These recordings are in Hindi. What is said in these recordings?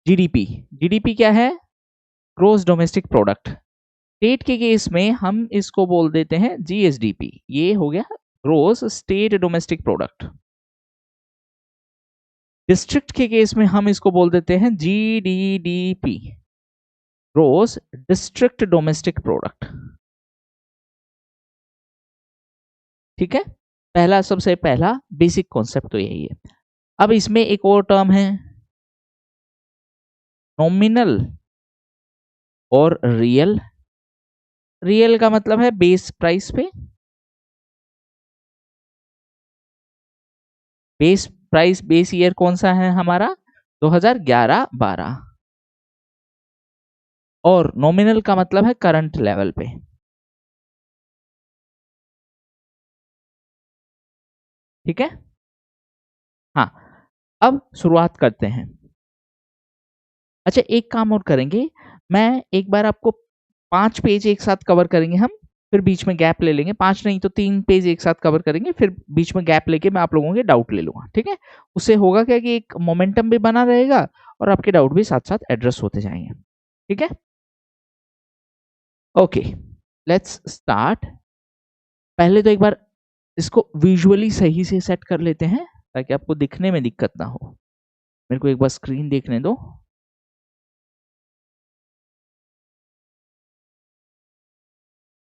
जीडीपी, जीडीपी क्या है? Gross domestic product. स्टेट के केस में हम इसको बोल देते हैं जीएसडीपी, ये हो गया gross state domestic product. District के केस में हम इसको बोल देते हैं GDDP, gross district domestic product. ठीक है, पहला सबसे पहला बेसिक कॉन्सेप्ट तो यही है। अब इसमें एक और टर्म है नॉमिनल और रियल। रियल का मतलब है बेस प्राइस पे, बेस प्राइस, बेस ईयर कौन सा है हमारा? 2011-12। और नॉमिनल का मतलब है करंट लेवल पे। ठीक है, हाँ, अब शुरुआत करते हैं। अच्छा, एक काम और करेंगे, मैं एक बार आपको 5 पेज एक साथ कवर करेंगे हम, फिर बीच में गैप ले लेंगे। 5 नहीं तो 3 पेज एक साथ कवर करेंगे, फिर बीच में गैप लेके मैं आप लोगों के डाउट ले लूंगा। ठीक है, उससे होगा क्या कि एक मोमेंटम भी बना रहेगा और आपके डाउट भी साथ साथ एड्रेस होते जाएंगे। ठीक है, ओके, लेट्स स्टार्ट। पहले तो एक बार इसको विजुअली सही से सेट कर लेते हैं ताकि आपको दिखने में दिक्कत ना हो। मेरे को एक बार स्क्रीन देखने दो।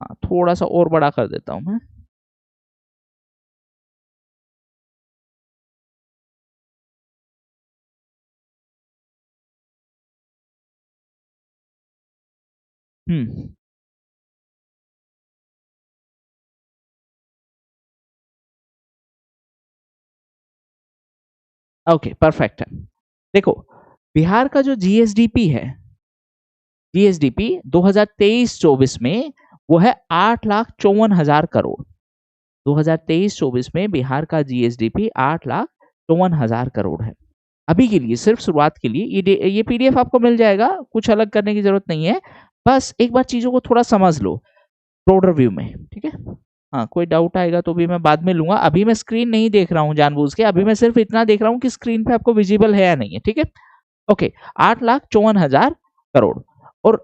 हाँ, थोड़ा सा और बड़ा कर देता हूं मैं। हम्म, ओके, परफेक्ट है। देखो, बिहार का जो जीएसडीपी है, जीएसडीपी 2023-24 में वो है 8,54,000 करोड़। 2023-24 में बिहार का जीएसडीपी 8,54,000 करोड़ है। अभी के लिए, सिर्फ शुरुआत के लिए, ये पीडीएफ आपको मिल जाएगा, कुछ अलग करने की जरूरत नहीं है। बस एक बार चीजों को थोड़ा समझ लो ब्रॉडर व्यू में। ठीक है, हाँ, कोई डाउट आएगा तो भी मैं बाद में लूंगा। अभी मैं स्क्रीन नहीं देख रहा हूँ जानबूझ के, अभी मैं सिर्फ इतना देख रहा हूँ कि स्क्रीन पे आपको विजिबल है या नहीं है। ठीक है, ओके, 8,54,000 करोड़। और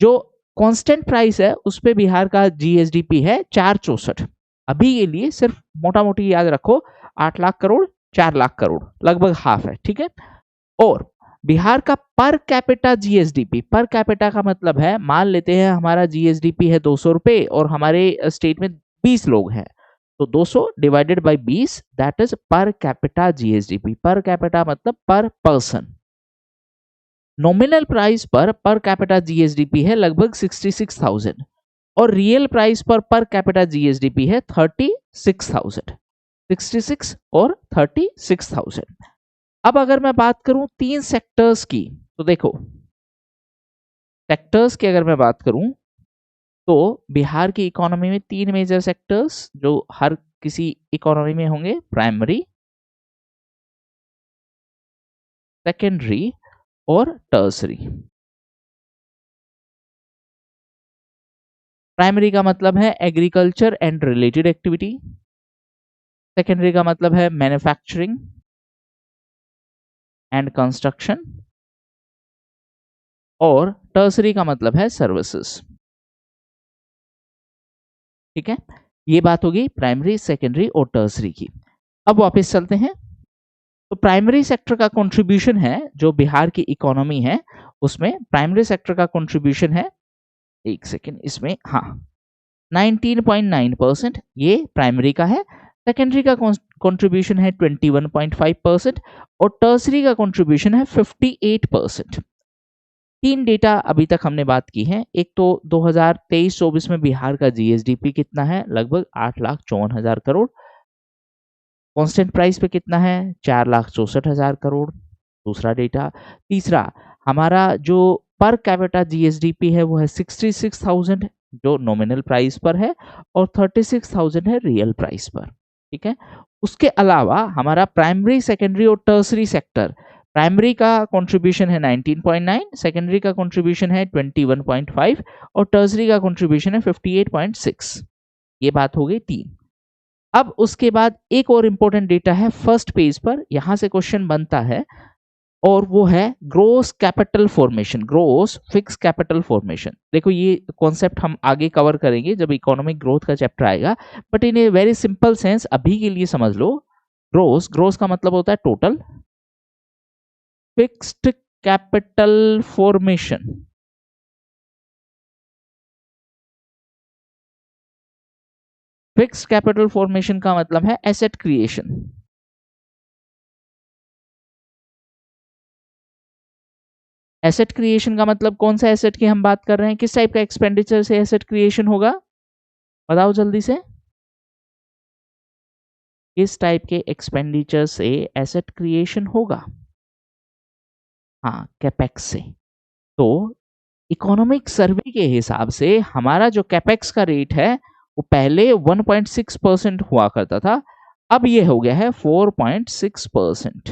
जो कांस्टेंट प्राइस है उस पे बिहार का जीएसडीपी है 464। अभी के लिए सिर्फ मोटा मोटी याद रखो, 8 लाख करोड़, 4 लाख करोड़, लगभग हाफ है। ठीक है, और बिहार का per capita GSDP, per capita का मतलब है, मान लेते हैं हमारा जीएसडीपी है 200 रुपए और हमारे स्टेट में 20 लोग हैं, तो 200 divided by 20, that is per capita GSDP. Per capita मतलब पर person. Nominal price per capita GSDP है लगभग 66,000 और real price per capita GSDP है 36,000। 66 और 36,000। अब अगर मैं बात करूं 3 सेक्टर्स की, तो देखो, सेक्टर्स की अगर मैं बात करूं तो बिहार की इकोनॉमी में 3 मेजर सेक्टर्स जो हर किसी इकोनॉमी में होंगे: प्राइमरी, सेकेंडरी और टर्सरी। प्राइमरी का मतलब है agriculture and related activity, secondary का मतलब है मैन्युफैक्चरिंग एंड कंस्ट्रक्शन, और टर्सरी का मतलब है सर्विसेज। ठीक है, ये बात होगी प्राइमरी, सेकेंडरी और टर्सरी की। अब वापस चलते हैं, तो प्राइमरी सेक्टर का कंट्रीब्यूशन है जो बिहार की इकोनॉमी है उसमें, प्राइमरी सेक्टर का कंट्रीब्यूशन है, एक सेकेंड, इसमें, हाँ, 19.9%, ये प्राइमरी का है। सेकेंडरी का कंट्रीब्यूशन है 21.5% और टर्सरी का कंट्रीब्यूशन है 58%। 3 डेटा अभी तक हमने बात की है। एक तो 2023-24 में बिहार का जीएसडीपी कितना है, लगभग 8,54,000 करोड़। कांस्टेंट प्राइस पे कितना है, 4,64,000 करोड़, दूसरा डेटा। तीसरा, हमारा जो पर कैपिटा जीएसडीपी है वो है 66,000 जो नॉमिनल प्राइस पर है और 36,000 है रियल प्राइस पर। ठीक है, उसके अलावा हमारा प्राइमरी, सेकेंडरी और टर्सरी सेक्टर, प्राइमरी का कंट्रीब्यूशन है 19.9, सेकेंडरी का कंट्रीब्यूशन है 21.5 और टर्सरी का कंट्रीब्यूशन है 58.6। ये बात हो गई 3। अब उसके बाद एक और इंपॉर्टेंट डेटा है फर्स्ट पेज पर, यहां से क्वेश्चन बनता है, और वो है gross capital formation, gross fix capital formation. देखो ये कॉन्सेप्ट हम आगे कवर करेंगे जब इकोनॉमिक ग्रोथ का चैप्टर आएगा, but in a very simple sense अभी के लिए समझ लो, ग्रोस, ग्रोस का मतलब होता है total fixed capital formation. Fixed capital formation का मतलब है एसेट क्रिएशन। एसेट क्रिएशन का मतलब कौन सा एसेट की हम बात कर रहे हैं, किस टाइप का एक्सपेंडिचर से एसेट क्रिएशन होगा, बताओ जल्दी से, किस टाइप के एक्सपेंडिचर से एसेट क्रिएशन होगा? हाँ, कैपेक्स से। तो इकोनॉमिक सर्वे के हिसाब से हमारा जो कैपेक्स का रेट है वो पहले 1.6% हुआ करता था, अब ये हो गया है 4.6%।